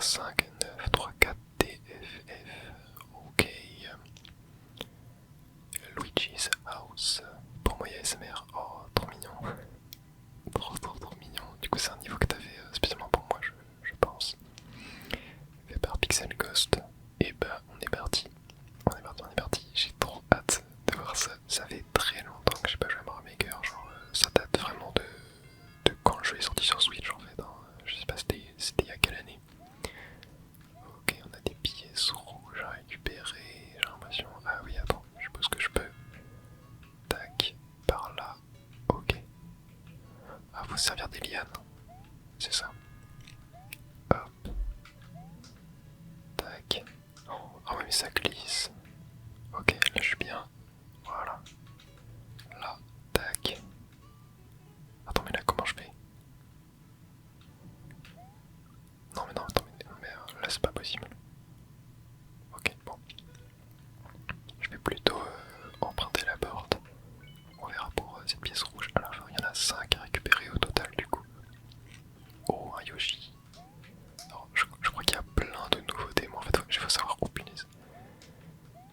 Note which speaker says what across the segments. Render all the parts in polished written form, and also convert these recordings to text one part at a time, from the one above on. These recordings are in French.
Speaker 1: 5, 9, 3, 4, D, F, F. Ok. Luigi's House. Pour moi, il y a SMR. Oh, trop mignon. Trop mignon. Du coup, c'est un niveau que t'avais spécialement pour moi, je pense. Fait par Pixel Ghost. Et bah, on est parti. On est parti. J'ai trop hâte de voir ça. Ça fait très longtemps que j'ai pas joué à Mario Maker. Genre, ça date vraiment de quand le jeu est sorti sur Switch en fait. Hein. Je sais pas c'était il y a quelle année. Ok, on a des pièces rouges à récupérer. J'ai l'impression. Ah oui, attends, je suppose que je peux. Tac, par là. Ok. Ah, faut se servir des lianes. C'est ça. Hop. Tac. Ah ouais, mais ça glisse. Ok, là je suis bien. Voilà. Là, tac. Attends, mais là, comment je fais? Non, mais non, attends, mais là c'est pas possible. Ok, bon. Je vais plutôt emprunter la porte. On verra pour cette pièce rouge. À la fin, il y en a 5 à récupérer au total du coup. Oh, un Yoshi. Alors, je crois qu'il y a plein de nouveautés, mais en fait, il faut savoir où punaise.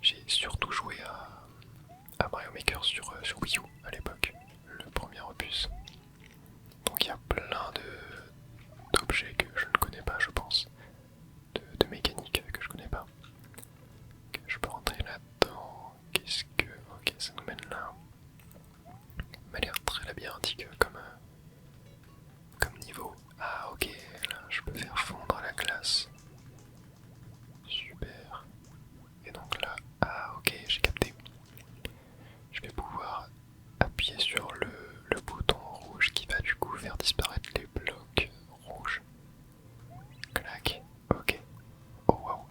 Speaker 1: J'ai surtout joué à Mario Maker sur Wii U à l'époque, le premier opus. Donc il y a plein d'objets que je ne connais pas, je pense. De mécaniques que je connais pas. Ok, je peux rentrer là-dedans. Qu'est-ce que... Ok, ça nous mène là. Ça m'a l'air très labyrinthique comme niveau. Ah ok, là je peux faire fondre la glace. Super. Et donc là, ah ok, j'ai capté. Je vais pouvoir appuyer sur le bouton rouge qui va du coup faire disparaître les blocs rouges. Clac, ok. Oh wow.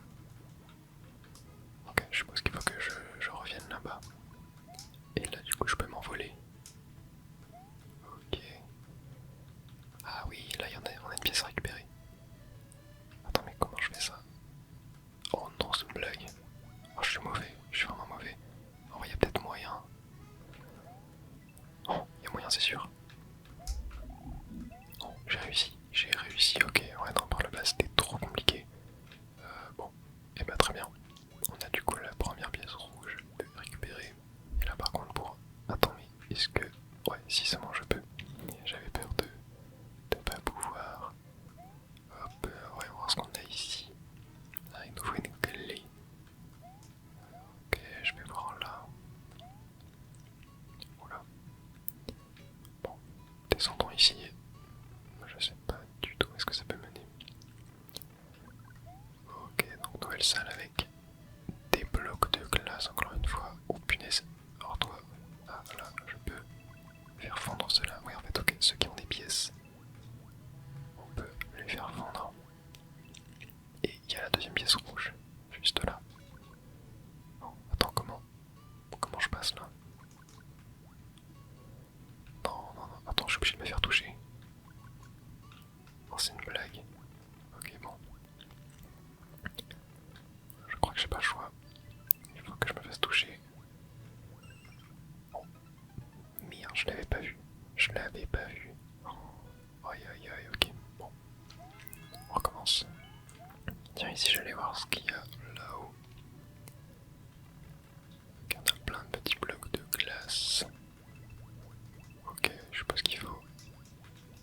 Speaker 1: Ok, je suppose qu'il faut que je revienne là-bas. Et là du coup je peux m'envoler. Ok. Ah oui, là on a une pièce à récupérer. Attends, mais comment je fais ça? Oh non, c'est une blague. Oh, je suis mauvais, je suis vraiment mauvais. Oh, il y a peut-être moyen. Oh, il y a moyen, c'est sûr. Oh, j'ai réussi, ok. Ouais, non, par le bas c'était trop compliqué. Bon, et bah très bien. On a du coup la première pièce rouge de récupérer. Et là par contre pour... Attends, mais est-ce que... Ouais, si seulement je peux. J'avais peur de pas pouvoir. Hop, ouais, on va voir ce qu'on a ici. Ah, il nous faut une clé. Ok, je vais voir là. Voilà. Bon, descendons ici. Je sais pas du tout où est-ce que ça peut mener. Ok, donc nouvelle salle avec des blocs de glace encore une fois. Oh punaise. Alors toi, ah là, je peux faire fondre cela. Oui en fait, ok, ceux qui ont des pièces, on peut les faire fondre. Et il y a la deuxième pièce rouge, juste là. Oh, attends, comment je passe là? Non, attends, je suis obligé de me faire toucher. Oh, c'est une blague. Ok, bon. Je crois que j'ai pas le choix. Il faut que je me fasse toucher. Oh, merde, je l'avais pas vu. Je l'avais pas vu. Aïe aïe aïe, ok. Bon, on recommence. Tiens, ici, j'allais voir ce qu'il y a là-haut. On a plein de petits blocs de glace. Ok, je suppose qu'il faut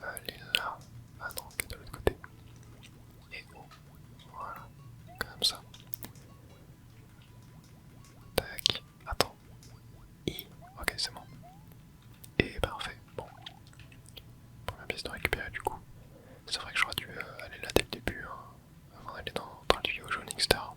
Speaker 1: aller là. Ah non, de l'autre côté. Et oh, voilà, comme ça. Tac, attends. Ok, c'est bon. Et parfait, bon. Première pièce de récupérer du coup. C'est vrai que j'aurais dû aller là dès le début, hein, avant d'aller dans le tuyau jaune X-Star.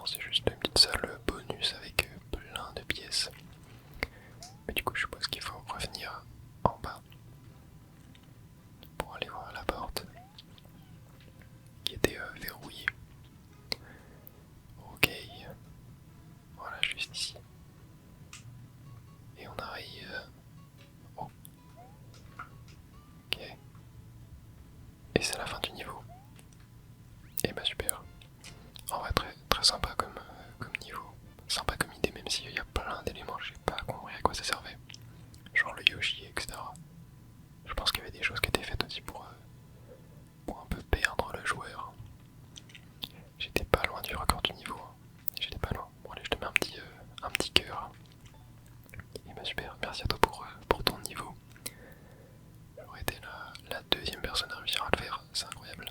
Speaker 1: c'est juste une petite salle bonus avec plein de pièces. Mais du coup, je suppose qu'il faut revenir en bas pour aller voir la porte qui était verrouillée. Ok, voilà, juste ici. Et on arrive. Oh, ok. Et c'est la fin du niveau. Et bah super. En vrai, très sympa comme niveau. Sympa comme idée, même s'il y a plein d'éléments, je sais pas compris à quoi ça servait. Genre le Yoshi, etc. Je pense qu'il y avait des choses qui étaient faites aussi pour un peu perdre le joueur. J'étais pas loin du record du niveau. Hein. J'étais pas loin. Bon allez, je te mets un petit cœur. Et bah super, merci à toi pour ton niveau. J'aurais été la deuxième personne à réussir à le faire, c'est incroyable.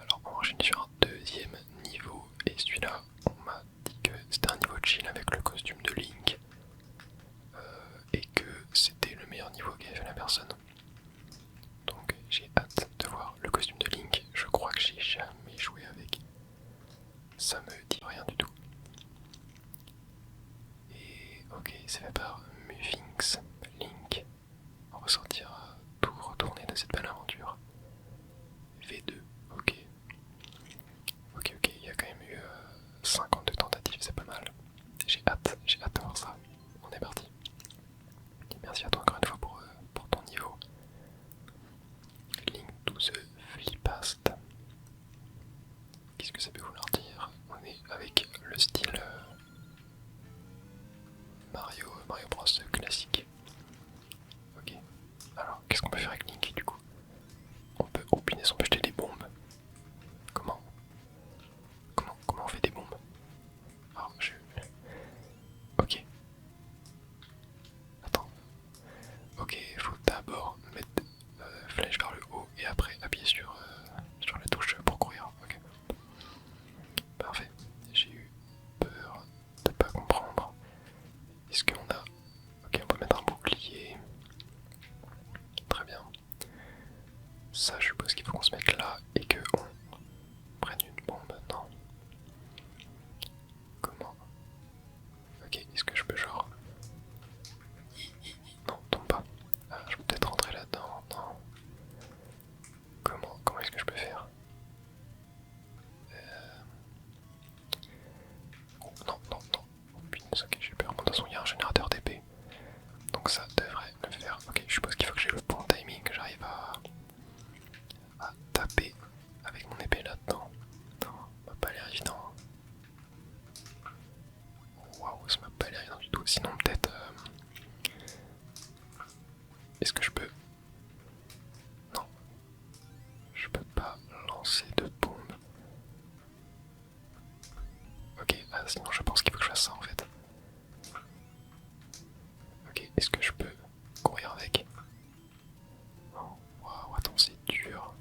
Speaker 1: Alors on enchaîne sur un deuxième niveau. Et celui-là, on m'a dit que c'était un niveau chill avec le costume de Link. Et que c'était le meilleur niveau qu'avait fait la personne. Donc j'ai hâte de voir le costume de Link. Je crois que j'ai jamais joué avec. Ça me dit rien du tout. Et ok, c'est fait par Muffinx. Link ressortira tout retourner de cette belle aventure. V2, ok. Ok, il y a quand même eu 52 tentatives, c'est pas mal. J'ai hâte de voir ça. On est parti. Et merci à toi encore une fois pour ton niveau. Link to the Flipast. Qu'est-ce que ça peut vouloir dire? On est avec le style Mario Bros classique. Ok. Alors, qu'est-ce qu'on peut faire avec Link du coup? On peut, oh punaise, on peut jeter des bombes. Comment on fait des bombes? Alors, ok. Attends. Ok, il faut d'abord mettre flèche vers le haut et après appuyer sur la touche pour courir. Ok. Parfait. J'ai eu peur de pas comprendre. Est-ce qu'on a... Ok, on peut mettre un bouclier. Très bien. Ça, je suppose qu'il faut qu'on se mette là et qu'on prenne une bombe. Non. Comment? Ok, est-ce que je peux genre... Non, tombe pas. Ah, je peux peut-être rentrer là-dedans. Non. Comment est-ce que je peux faire? Oh, non. Oh, punaise, ok, j'ai peur. Bon, de toute façon, il y a un générateur d'épée. Donc ça devrait le faire. Ok, je suppose qu'il faut que j'ai le bon timing, que j'arrive à taper avec mon épée là-dedans. Non, ça m'a pas l'air évident. Waouh, ça m'a pas l'air évident du tout. Sinon, peut-être. Est-ce que je peux. Non. Je peux pas lancer de bombe. Ok, sinon je pense qu'il faut que je fasse ça en fait. Ok, est-ce que je peux courir avec? Oh, waouh, attends, c'est dur.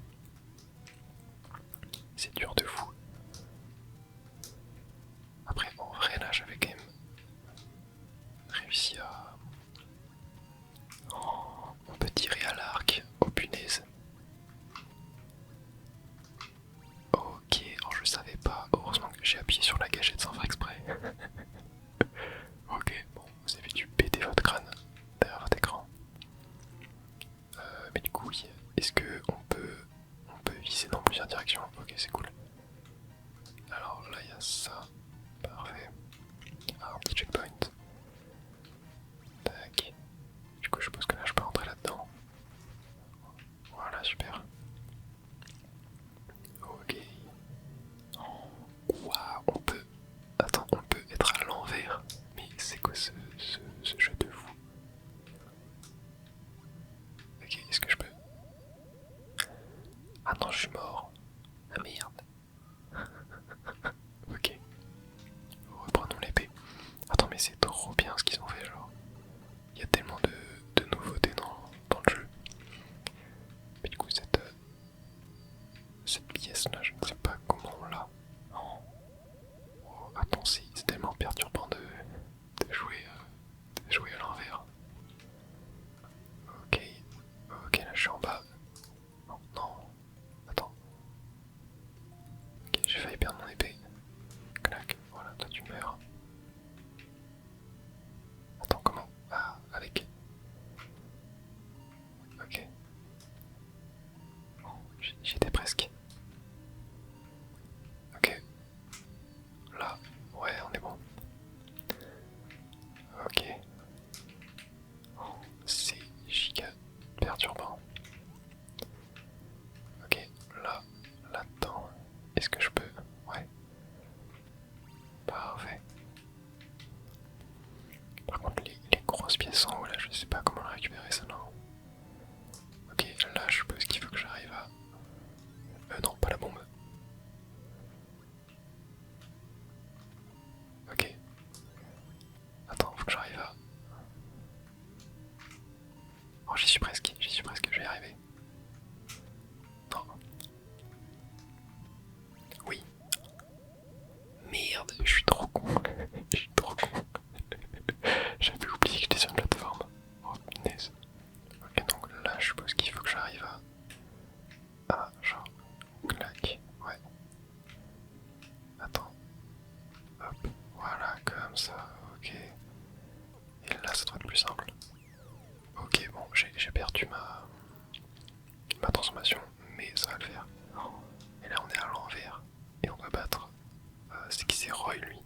Speaker 1: C'est dur de fou. Après, en vrai, là, j'avais quand même réussi à... Oh, on peut tirer à l'arc. Oh punaise. Ok, alors je savais pas. Heureusement que j'ai appuyé sur la gâchette sans faire exprès. Ok, bon, vous avez dû péter votre crâne derrière votre écran. Mais du coup, oui, est-ce que on peut viser dans plusieurs directions? Ok, c'est cool. Alors là, il y a ça. Parfait. Ah, un petit checkpoint. Tac. Du coup, je suppose que là, je peux rentrer là-dedans. Voilà, super. Ok. Waouh, on peut... Attends, on peut être à l'envers. Mais c'est quoi ce jeu de fou? Ok, est-ce que je peux... Ah non, je suis mort. Ah merde. Ok. pièce en haut là, je sais pas comment la récupérer ça, non. Ok, là je suppose qu'il faut que j'arrive à... non, pas la bombe. Ok. Attends, faut que j'arrive à... Oh, j'y suis presque, je vais y arriver. Non. Oui. Merde, je suis trop con. Je suis trop con. J'avais oublié que j'étais sur une plateforme. Oh punaise. Ok, donc là je suppose qu'il faut que j'arrive à... Ah, genre... Clac. Ouais. Attends. Hop. Voilà, comme ça. Ok. Et là ça doit être plus simple. Ok, bon, j'ai perdu ma transformation, mais ça va le faire. Et là on est à l'envers. Et on doit battre. C'est qui c'est Roy lui?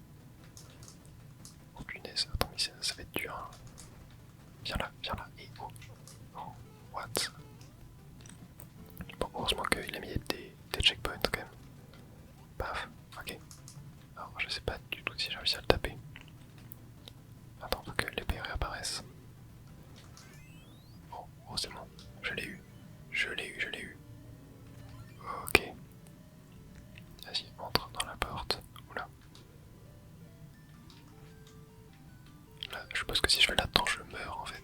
Speaker 1: Oh punaise, attends, mais ça va être dur. Hein. Viens là, et oh. Oh, what? Bon, heureusement qu'il a mis des checkpoints quand même. Paf, ok. Alors je sais pas du tout si j'ai réussi à le taper. Attends, faut que l'épée réapparaisse. Oh c'est bon, je l'ai eu. Je l'ai eu. Ok. Vas-y, entre dans la porte. Oula. Là, je suppose que si je vais là-dedans, je meurs en fait.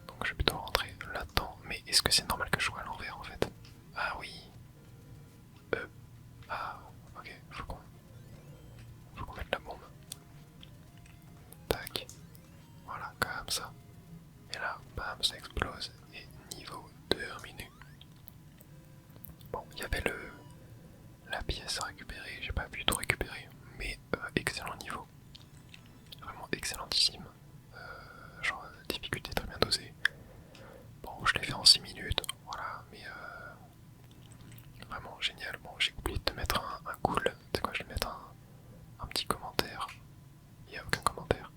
Speaker 1: Donc je vais plutôt rentrer là-dedans. Mais est-ce que c'est normal que je sois à l'envers en fait? Ah oui. Ah, ok, faut qu'on mette la bombe. Tac. Voilà, comme ça. Et là, bam, ça explose. Et niveau terminé. Bon, il y avait la pièce à récupérer, j'ai pas pu tout récupérer, mais excellent niveau. Vraiment excellentissime. Genre, difficulté très bien dosée. Bon, je l'ai fait en 6 minutes, voilà, mais vraiment génial. Bon, j'ai oublié de te mettre un cool. Tu sais quoi, je vais mettre un petit commentaire. Il n'y a aucun commentaire.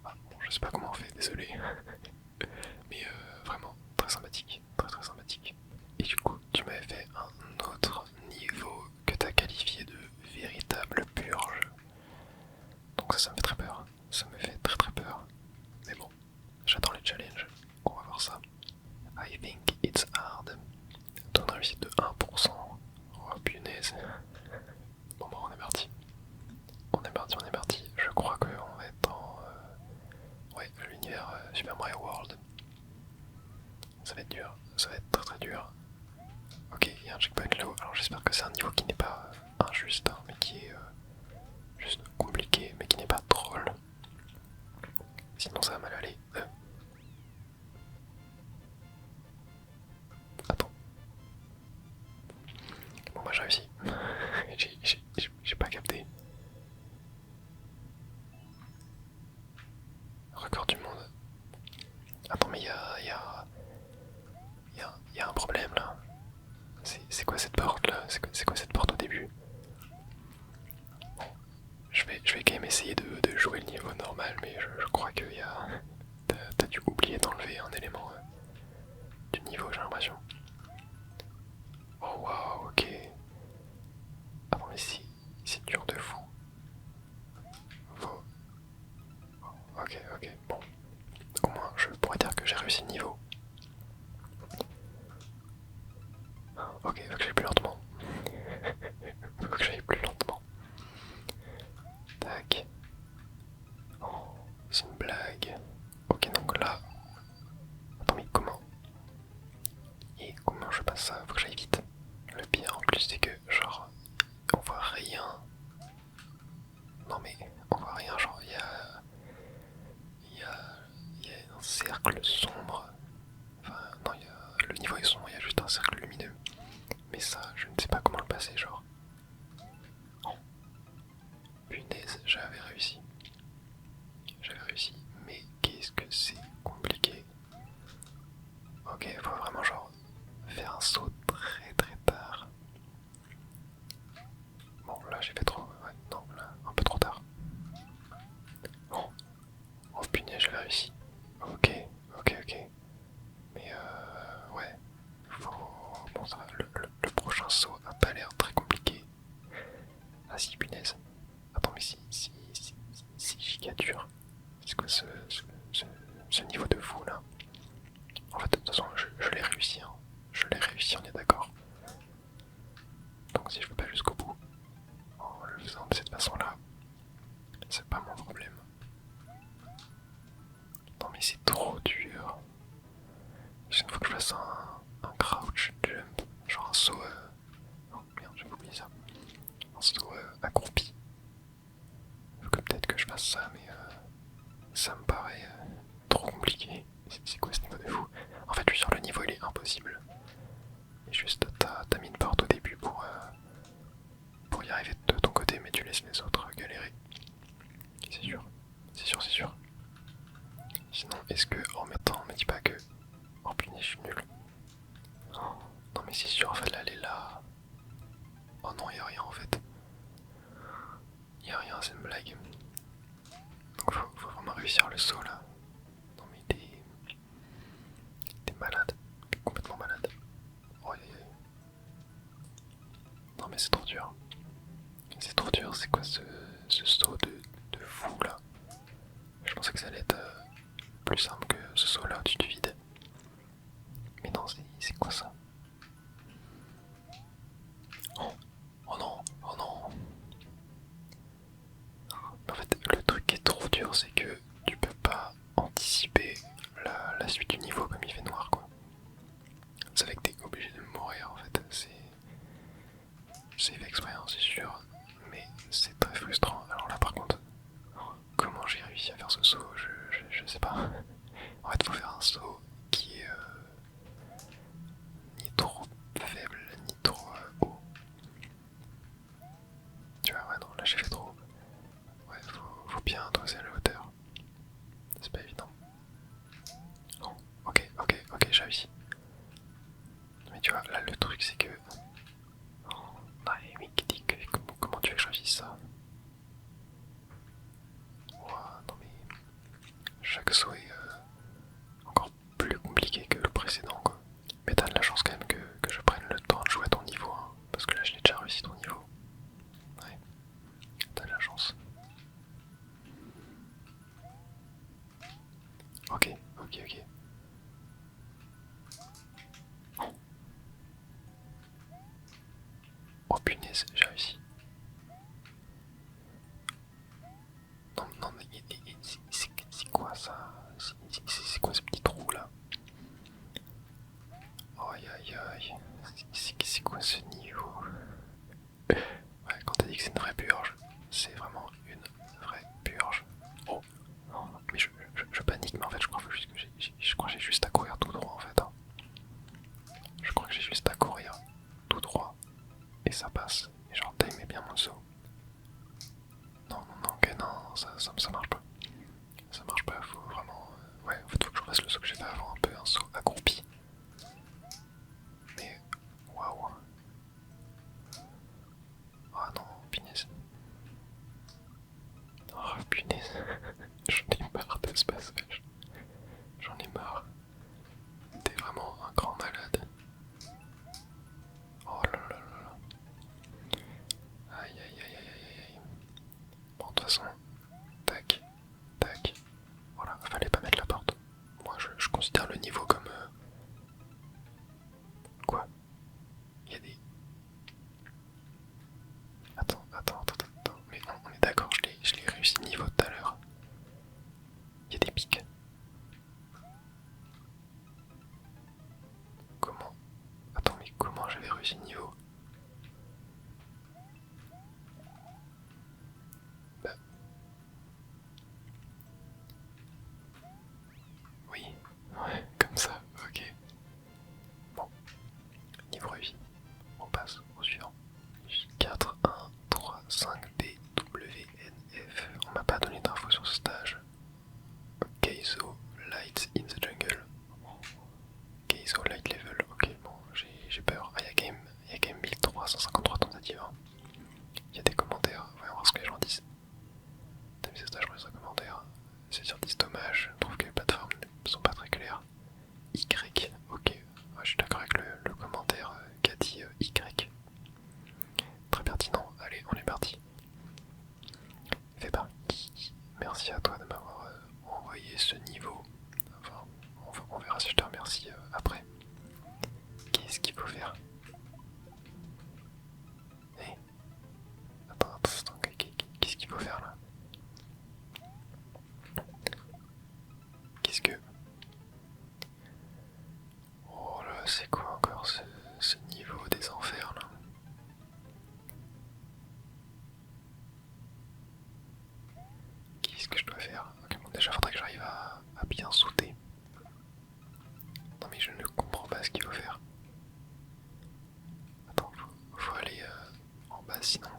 Speaker 1: Ah, bon, je sais pas comment on fait, désolé. Mais vraiment, très sympathique, très sympathique. Et du coup, tu m'avais fait un autre niveau que tu as qualifié de véritable purge. Donc ça me fait très peur. Ça me fait très peur. Mais bon, j'adore les challenges. On va voir ça. I think it's hard. Taux de réussite de 1%. Oh punaise. Bon bah on est parti. On est parti. Je crois qu'on va être dans ouais, l'univers Super Mario World. Ça va être dur. Ça va être très dur. Ok, il y a un checkpoint là-haut. Alors j'espère que c'est un niveau qui n'est pas injuste, hein, mais qui est juste compliqué, mais qui n'est pas troll. Sinon ça va mal aller. Attends. Bon bah j'ai réussi. J'ai pas capté. Record du monde. Attends mais y a un problème là. C'est quoi cette porte là? C'est quoi cette porte au début? Bon, je vais quand même essayer de jouer le niveau normal, mais je crois que t'as dû oublier d'enlever un élément du niveau, j'ai l'impression. Oh waouh, ok. Attends mais c'est dur de fou. Faut... Ok, bon. Au moins je pourrais dire que j'ai réussi le niveau. Ok, faut que j'aille plus lentement. Faut que j'aille plus lentement. Tac. Oh, c'est une blague. Ok, donc là. Attends, mais comment? Et comment je passe ça? Faut que j'aille vite. Le pire en plus, c'est que, genre, on voit rien. Non, mais on voit rien, genre, il y a un cercle sombre. Enfin, non, le niveau est sombre, il y a juste un cercle lumineux. Mais ça, je ne sais pas comment le passer, genre. Oh, punaise, j'avais réussi. Mais qu'est-ce que c'est compliqué. Ok, faut vraiment genre faire un saut très tard. Bon, là j'ai fait trop. Ouais, non, là, un peu trop tard. Oh, oh punaise, j'avais réussi. Ok. y arriver de ton côté, mais tu laisses les autres galérer. C'est sûr, c'est sûr, c'est sûr. Sinon, est-ce que en mettant, me dis pas que... Oh punaise, je suis nul. Oh, non mais c'est sûr, en fait, elle est là. Oh non, y'a rien en fait. Y'a rien, c'est une blague. Donc faut vraiment réussir le saut là. Non mais t'es malade. T'es complètement malade. Oh, non mais c'est trop dur. C'est trop dur, c'est quoi ce saut de fou là? Je pensais que ça allait être plus simple que ce saut là au-dessus du vide. Mais non, c'est quoi ça? Oh, oh non, oh non. En fait, le truc qui est trop dur, c'est que tu peux pas anticiper la suite du niveau comme il fait noir quoi. C'est vrai que t'es obligé de mourir en fait, c'est fait exprès, hein, c'est sûr, mais c'est très frustrant. Alors là par contre, comment j'ai réussi à faire ce saut, je sais pas. En fait, faut faire un saut qui est ni trop faible, ni trop haut. Tu vois, ouais, non, là j'ai fait trop haut. Ouais, faut bien doser la hauteur. C'est pas évident. Oh, ok, j'ai réussi. Mais tu vois, là le truc c'est que... Oh, mais qui dit que... Comment tu veux que je réussisse ça? Ouah, non mais... Chaque saut est encore plus compliqué que le précédent quoi. Mais t'as de la chance quand même que je prenne le temps de jouer à ton niveau, hein, parce que là je l'ai déjà réussi ton niveau. Ouais, t'as de la chance. Ok. Oh, oh punaise, j'ai réussi. Non mais c'est quoi ça? C'est quoi ce petit trou là? Aïe aïe aïe, c'est quoi ce niveau? Ouais, quand t'as dit que c'est une vraie purge, c'est vraiment une vraie purge. Oh, non, mais je panique, mais en fait je crois juste que j'ai juste à courir tout droit en fait. Hein. Je crois que j'ai juste à courir tout droit et ça passe. Et genre timez bien mon saut. Non, ok, non, ça marche pas. Ça marche pas, faut vraiment... ouais, en fait faut que je fasse le saut que j'ai fait avant, un peu un saut accroupi. Mais, waouh. Oh non, punaise. Oh punaise. J'en ai marre de ce passage. J'en ai marre. T'es vraiment un grand malade. Oh là là là là. Aïe aïe aïe aïe aïe aïe. Bon, de toute façon, tac, tac. Voilà, fallait pas mettre la porte. Moi je considère le niveau comme... Quoi? Il y a des... Attends. Mais on est d'accord, je l'ai réussi niveau tout à l'heure. Il y a des pics. Comment? Attends, mais comment j'avais réussi le niveau? Bah... Oui, ouais, comme ça, ok. Bon, niveau réussi. On passe au suivant. 4, 1, 3, 5, D, W, N, F. On m'a pas donné d'infos sur ce stage. Keizo, Lights in the Jungle. Keizo, Light Level. Ok, bon, j'ai peur. Ah, il y a quand même 1353 tentatives. Hein. Il y a des commentaires. Ouais, on va voir ce que les gens disent. T'as mis ce stage pour les commentaires. C'est sur 10 dommages. Je trouve que les plateformes ne sont pas très claires. Y, ok. Ouais, je suis d'accord avec le commentaire qu'a dit Y. Très pertinent. Allez, on est parti. Fais partie. Merci à toi de m'avoir envoyé ce niveau. Enfin, on verra si je te remercie après. Qu'est-ce qu'il faut faire? Hey. Attends, qu'est-ce qu'il faut faire là? Qu'est-ce que... Oh là, c'est quoi encore ce niveau des enfers là? Qu'est-ce que je dois faire? Ok, bon, déjà faudrait que j'arrive à bien sauter. Non mais je ne comprends pas ce qu'il faut faire. Attends, faut aller en bas sinon.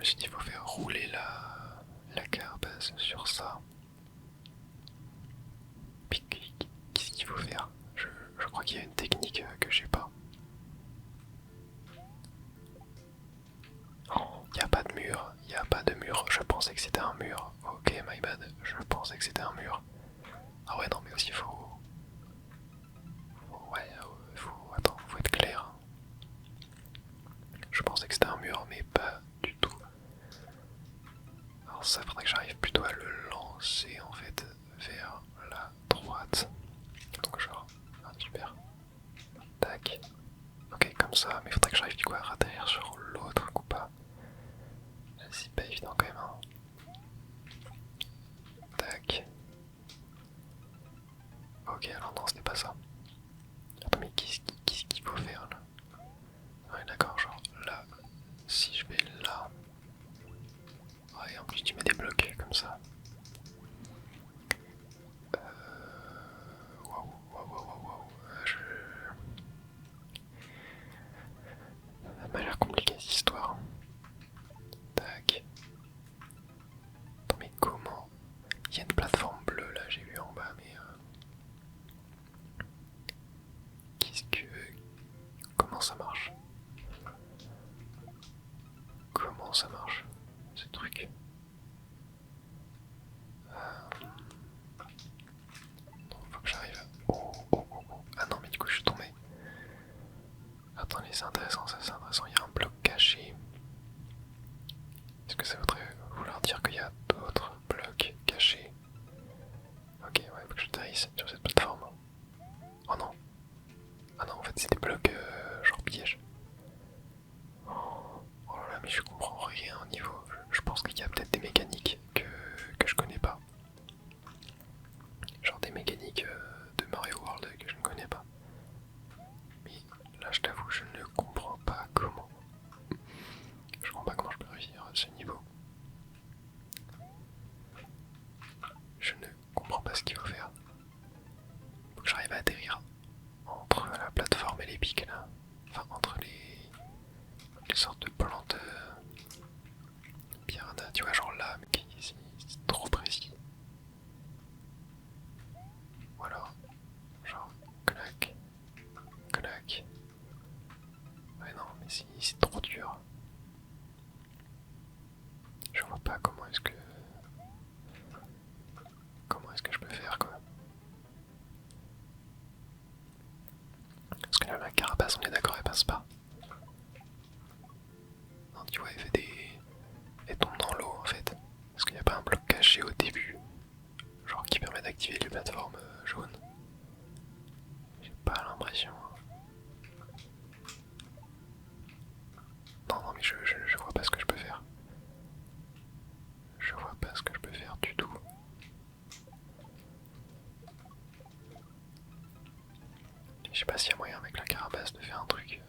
Speaker 1: me suis dit, il faut faire rouler la carapace sur ça. Puis qu'est-ce qu'il faut faire? Je crois qu'il y a une technique que j'ai pas. Oh, il n'y a pas de mur, il n'y a pas de mur. Je pensais que c'était un mur. Ok, my bad. Je pensais que c'était un mur. Ah ouais, non, mais aussi ouais, attends, faut être clair. Je pensais que c'était un mur, mais pas du tout. Alors ça, faudrait que j'arrive plutôt à le lancer en fait vers la droite. Donc genre, ah, super. Tac. Ok, comme ça, mais faudrait que j'arrive du coup à atterrir sur l'autre ou pas. C'est pas évident quand même. Hein. Tac. Ok, alors non, c'était pas ça. Attends, mais qu'est-ce qu'il faut faire là? Ouais, d'accord, genre là, si je vais là. Ouais, en plus tu mets des blocs comme ça. Waouh. Ça m'a l'air compliqué cette histoire. Tac. Attends, mais comment? Il y a une plateforme bleue là, j'ai vu en bas, mais qu'est-ce que. Comment ça marche? Comment ça marche ce truc? Non, faut que j'arrive. Oh. Ah non, mais du coup, je suis tombé. Attendez, c'est intéressant, ça c'est intéressant. Il y a un bloc caché. Est-ce que ça voudrait vouloir dire qu'il y a d'autres blocs cachés? Ok, ouais, faut que je atterrisse sur cette plateforme. Oh non. Ah non, en fait, c'est des blocs genre pièges. Oh là là, mais je comprends rien au niveau. Je pense qu'il y a peut-être des mécaniques que je connais pas. Genre des mécaniques de Mario World que je ne connais pas. Mais là, je t'avoue, je ne comprends pas comment. Je comprends pas comment je peux réussir ce niveau. Je ne comprends pas ce qu'il faut faire. Faut que j'arrive à atterrir entre la plateforme et les pics là. Enfin, entre les sortes de plantes piranha, tu vois, genre là, mais c'est trop précis. Ou alors, genre, clac. Ouais, non, mais c'est trop dur. Je vois pas comment est-ce que je peux faire quoi. Parce que là, la carapace, on est d'accord, elle passe pas. Non, tu vois, elle tombe dans l'eau en fait. Parce qu'il n'y a pas un bloc caché au début, genre qui permet d'activer les plateformes jaunes. J'ai pas l'impression. Non, mais je vois pas ce que je peux faire. Je vois pas ce que je peux faire du tout. Je sais pas s'il y a moyen avec la carapace de faire un truc.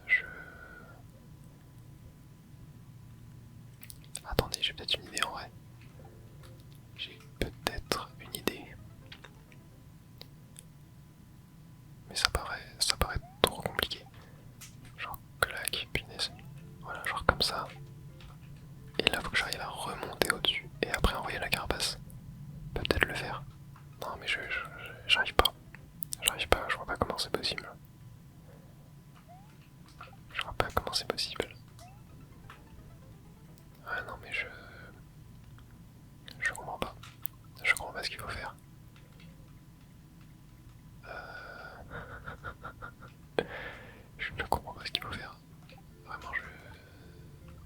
Speaker 1: Attendez, j'ai peut-être une idée en vrai. J'ai peut-être une idée. Mais ça paraît trop compliqué. Genre clac, punaise. Voilà, genre comme ça. Et là, faut que j'arrive à remonter au-dessus et après envoyer la carapace. Peut-être le faire. Non, mais j'arrive pas. J'arrive pas, je vois pas comment c'est possible. Je vois pas comment c'est possible. Ah non, mais je comprends pas. Je comprends pas ce qu'il faut faire. Je ne comprends pas ce qu'il faut faire. Vraiment,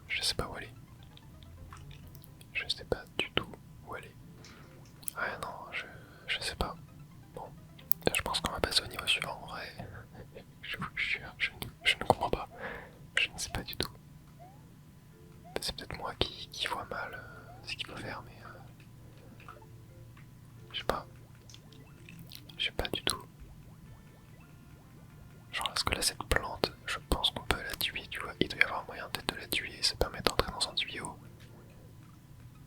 Speaker 1: je sais pas où aller. Je sais pas du tout où aller. Ouais, non, je sais pas. Bon, je pense qu'on va passer au niveau suivant en vrai. Je vous jure, je ne comprends pas. Je ne sais pas du tout. C'est peut-être moi qui vois mal ce qu'il faut faire, mais je sais pas. Je sais pas du tout. Genre, parce que là, cette plante, je pense qu'on peut la tuer, tu vois. Il doit y avoir moyen peut-être de la tuer et ça permet d'entrer dans un tuyau.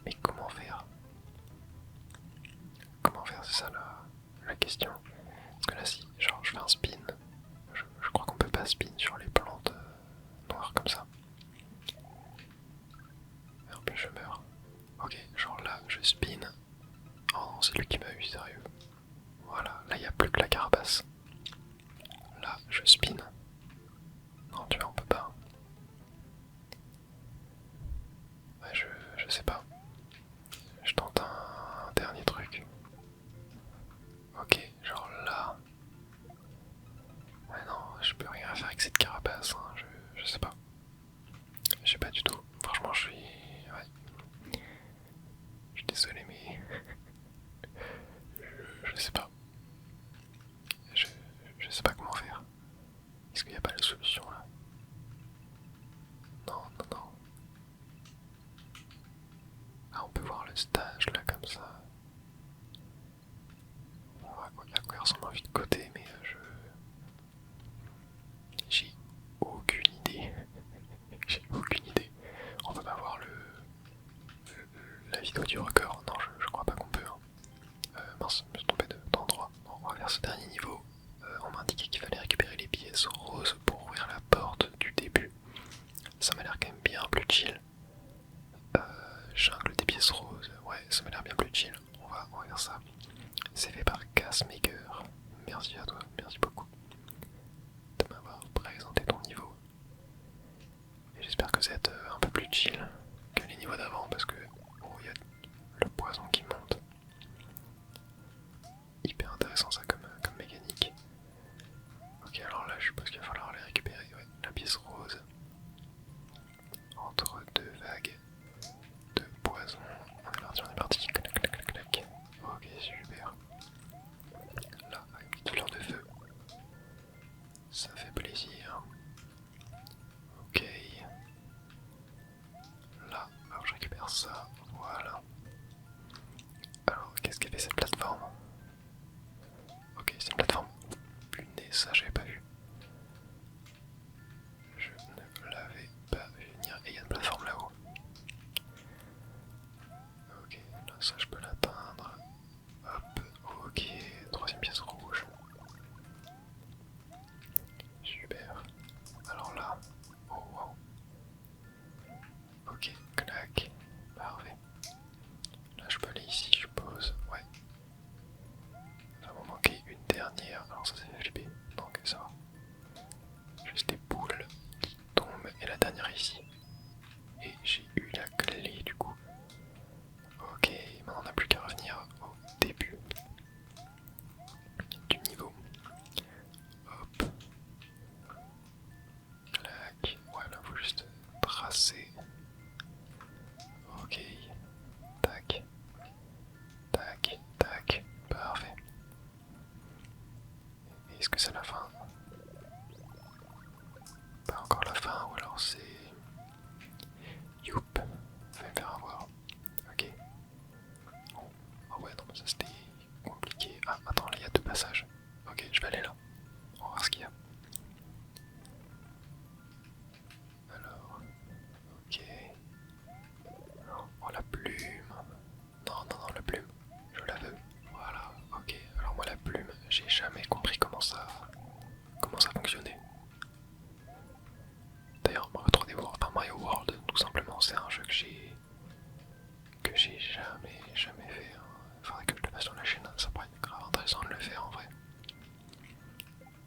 Speaker 1: Mais comment faire? Comment faire, c'est ça la question. Parce que là, si genre je fais un spin, je crois qu'on peut pas spin sur les plantes noires comme ça. Et en plus, le stage là comme ça. On va à quoi il ressemble en vue de côté, mais j'ai aucune idée. J'ai aucune idée. On peut pas voir la vidéo du record. Non, je crois pas qu'on peut. Hein. Mince, je me suis trompé d'endroit. Bon, on va vers ce dernier niveau. On m'a indiqué qu'il fallait récupérer les pièces roses pour ouvrir la porte du début. Ça m'a l'air quand même bien plus chill. Jungle des pièces roses, ouais, ça m'a l'air bien plus chill. On va faire ça. C'est fait par Castmaker. Merci à toi, merci beaucoup de m'avoir présenté ton niveau. Et j'espère que c'est un peu plus chill que les niveaux d'avant parce que il y a le poison qui monte. Hyper intéressant ça comme mécanique. Ok, alors là je suppose qu'il va falloir aller récupérer la pièce rose entre deux vagues de poison. On est parti, clac clac clac clac. Ok, super. Là, une petite fleur de feu. Ça fait plaisir. Ok. Là, alors je récupère ça. Voilà. Alors, qu'est-ce qu'elle fait cette plateforme? Ok, c'est une plateforme. Punaise, ça j'avais pas vu. Je ne l'avais pas vu venir. Et il y a une plateforme là-haut. Ok, là ça je peux l'atteindre. Hop, ok, troisième pièce rouge. Super. Alors là, oh wow. Ok, clac. Parfait. Là je peux aller ici, je pose. Ouais. Ça va m'en manquer une dernière. Alors ça fait flipper. Donc ça va. Juste des boules qui tombent. Et la dernière ici. Et j'ai eu la clé du coup. Ok, maintenant on n'a plus qu'à revenir au début du niveau. Hop. Clac. Voilà, faut juste tracer. Ok. Tac. Tac. Tac. Parfait. Est-ce que c'est la fin? Pas encore la fin, ou alors c'est... Youp. Fallait me faire avoir. Ok. Oh ouais, non, mais ça c'était compliqué. Ah, attends, là il y a deux passages. Ok, je vais aller là. On va voir ce qu'il y a. Alors, ok. Oh, la plume. Non, non, non, la plume. Je la veux. Voilà, ok. Alors moi la plume, j'ai jamais compris comment ça fonctionnait. D'ailleurs, Mario World, tout simplement, c'est un jeu que j'ai jamais fait. Hein. Faudrait que je le fasse sur la chaîne, ça pourrait être grave intéressant de le faire en vrai.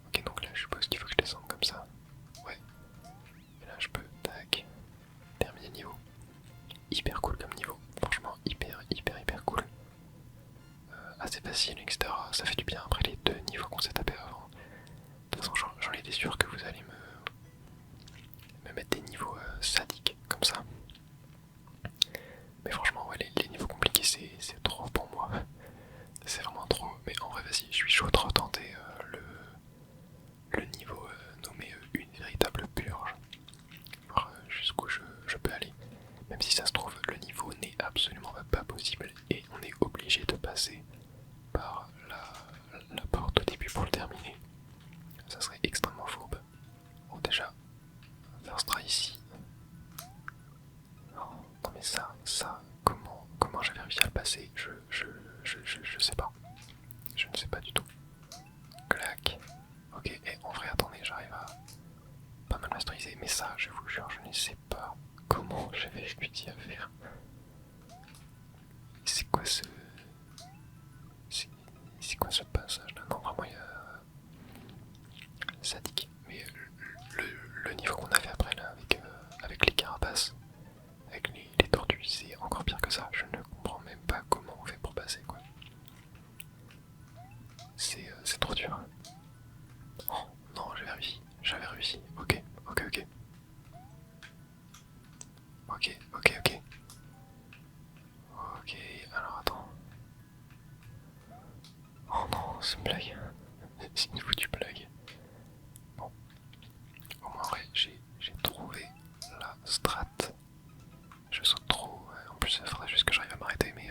Speaker 1: Ok, donc là je suppose qu'il faut que je descende comme ça. Ouais. Et là je peux, tac, terminer le niveau. Hyper cool comme niveau, franchement hyper cool. Assez facile, etc. Ça fait du bien après les deux niveaux qu'on s'est tapé avant. De toute façon, j'en étais sûr que vous allez me mettre des niveaux sadiques comme ça. Mais franchement, ouais, les niveaux compliqués, c'est trop pour moi. C'est vraiment trop. Mais en vrai, vas-y, je suis chaud de retenter le niveau nommé une véritable purge. Voir jusqu'où je peux aller. Même si ça se trouve, le niveau n'est absolument pas possible et on est obligé de passer par la porte au début pour le terminer. Ça serait extrêmement fourbe. Bon, déjà, first try ici. Non mais ça, comment j'avais réussi à le passer, je sais pas. Je ne sais pas du tout. Clac. Ok, et en vrai, attendez, j'arrive à pas mal masteriser, mais ça, je vous jure, je ne sais pas comment j'avais réussi à faire. C'est quoi ce... C'est quoi ce passage là? Non, vraiment, il y a... Sadique. Mais le niveau qu'on a fait après là, avec les carapaces, avec les tortues, c'est encore pire que ça. Je ne comprends même pas comment on fait pour passer, quoi. C'est trop dur. Oh, non, j'avais réussi. Ok. Ok, alors attends. Oh non, c'est une blague. C'est une foutue blague. Bon, au moins, ouais, j'ai trouvé la strat. Je saute trop. En plus, il faudrait juste que j'arrive à m'arrêter, mais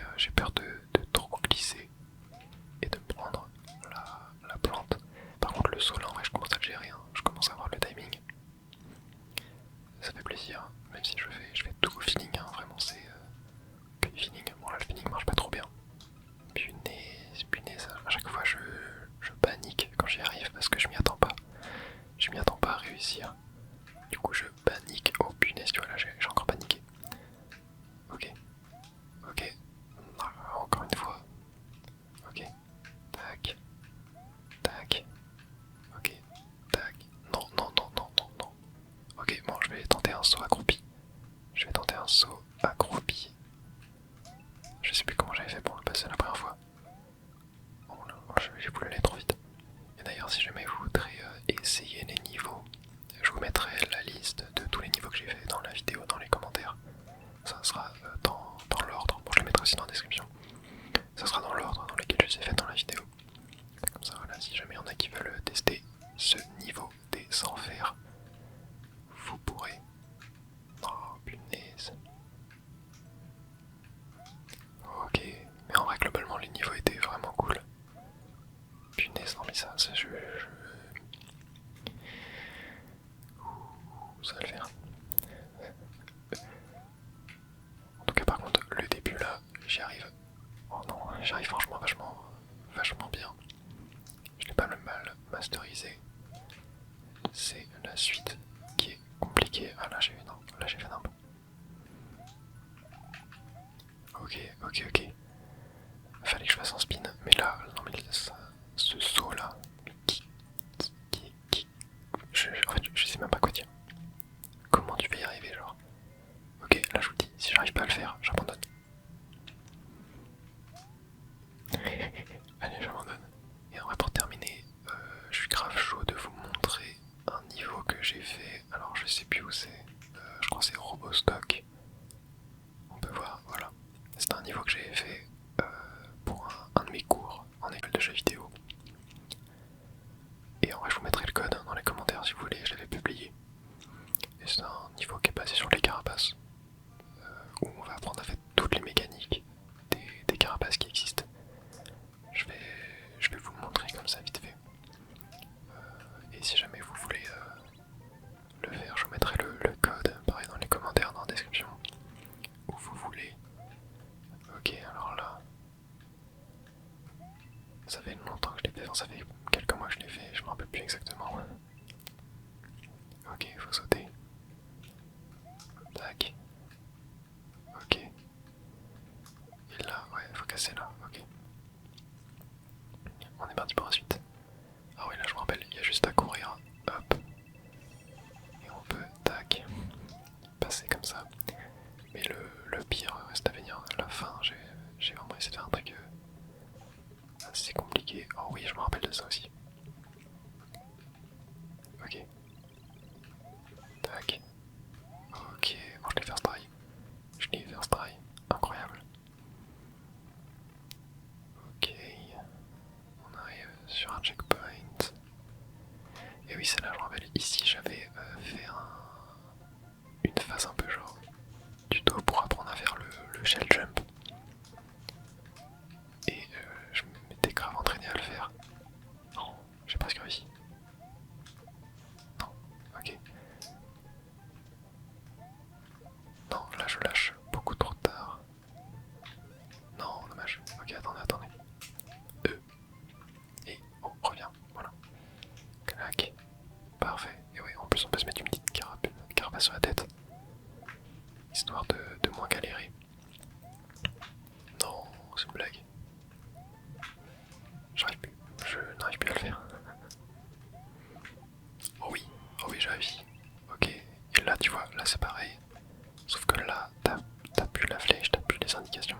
Speaker 1: j'y arrive. Oh non, j'y arrive franchement vachement bien. Je n'ai pas le mal masterisé. C'est la suite qui est compliquée. Ah là j'ai fait un peu. Ok. Fallait que je fasse un spin, mais là, non mais ce saut là, en fait, je sais même pas quoi dire. Comment tu vas y arriver, genre? Ok, là je vous dis, si j'arrive pas à le faire, j'abandonne. Allez, j'abandonne. Et en vrai, pour terminer, je suis grave chaud de vous montrer un niveau que j'ai fait. Alors, je sais plus où c'est. Je crois que c'est Robostock. On peut voir, voilà. C'est un niveau que j'ai fait pour un de mes cours en école de jeux vidéo. Et en vrai, je vous mettrai le code dans les commentaires si vous voulez, je l'avais publié. Et c'est un niveau qui est basé sur les carapaces, où on va apprendre à faire toutes les mécaniques des carapaces qui existent. Je vais vous le montrer comme ça vite fait. Et si jamais vous voulez le faire, je vous mettrai le code pareil dans les commentaires, dans la description, où vous voulez. Ok, alors là, ça fait longtemps que je l'ai fait, enfin, ça fait quelques mois que je l'ai fait, je me rappelle plus exactement. Ok, il faut sauter. Tac. Ok. Et là, ouais, faut casser là, ok. On est parti pour la suite. Ah oui, là je me rappelle, il y a juste à courir, hop. Et on peut, tac, passer comme ça. Mais le pire reste à venir. À la fin, j'ai vraiment essayé de faire un truc assez compliqué. Oh oui, je me rappelle de ça aussi. Ok. Tac. Ok, bon, je l'ai first try. Incroyable. Ok. On arrive sur un checkpoint. Et oui, c'est là, je me rappelle. Ici, j'avais fait une phase un peu genre tuto pour apprendre à faire le shell jump. Et je m'étais grave entraîné à le faire. Non, j'ai presque réussi. Non, ok. Non, là je lâche beaucoup trop tard. Non, dommage. Ok, attendez. Et on revient, voilà. Clac. Parfait. Et oui, en plus on peut se mettre une petite carapace sur la tête. Histoire de moins galérer. Non, c'est une blague. Je n'arrive plus à le faire. Oh oui, j'ai réussi. Ok, et là tu vois, là c'est pareil. Sauf que là, t'as plus la flèche, t'as plus les indications.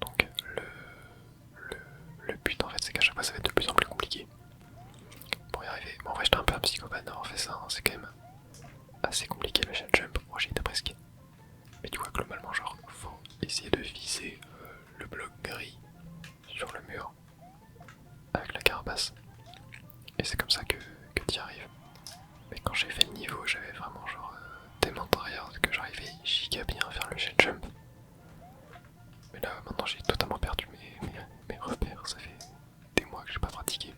Speaker 1: Donc le but en fait c'est qu'à chaque fois ça va être de plus en plus compliqué pour y arriver. Bon en vrai j'étais un peu un psychopathe d'avoir fait ça, hein. C'est quand même assez compliqué le shell jump, moi j'y étais presque. Mais tu vois globalement genre faut essayer de viser le bloc gris sur le mur avec la carapace. Et c'est comme ça que tu y arrives. Mais quand j'ai fait le niveau j'avais vraiment genre des mains tryhard que j'arrivais giga bien à faire le shell jump. Mais là maintenant j'ai totalement perdu mes repères, ça fait des mois que j'ai pas pratiqué.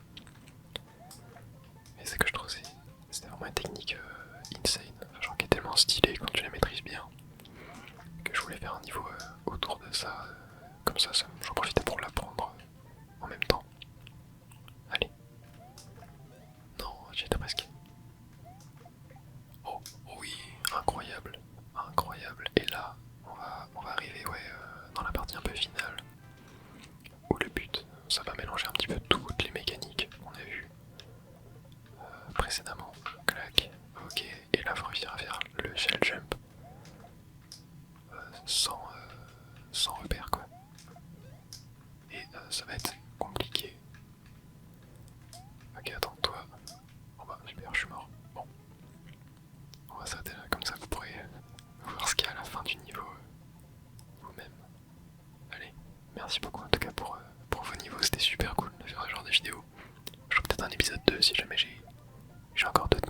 Speaker 1: Mais c'est que je trouve c'était vraiment une technique insane, enfin, genre qui est tellement stylée quand tu la maîtrises bien, que je voulais faire un niveau autour de ça, comme ça j'en profitais pour l'apprendre en même temps. Allez. Non, j'y étais presque. Oh oui, incroyable, incroyable. Et là, on va arriver ouais, dans la partie un peu finale, où le but, ça va mélanger un petit peu toutes les mécaniques qu'on a vues précédemment. Clac, ok, et là faut réussir à faire le shell jump sans repère quoi. Et ça va être compliqué. Ok, attends, toi. Oh bah super, je suis mort. Bon, on va s'arrêter là, comme ça vous pourrez voir ce qu'il y a à la fin du niveau vous-même. Allez, merci beaucoup en tout cas pour vos niveaux, c'était super cool de faire ce genre de vidéo. Je ferai peut-être un épisode 2 si jamais j'ai encore d'autres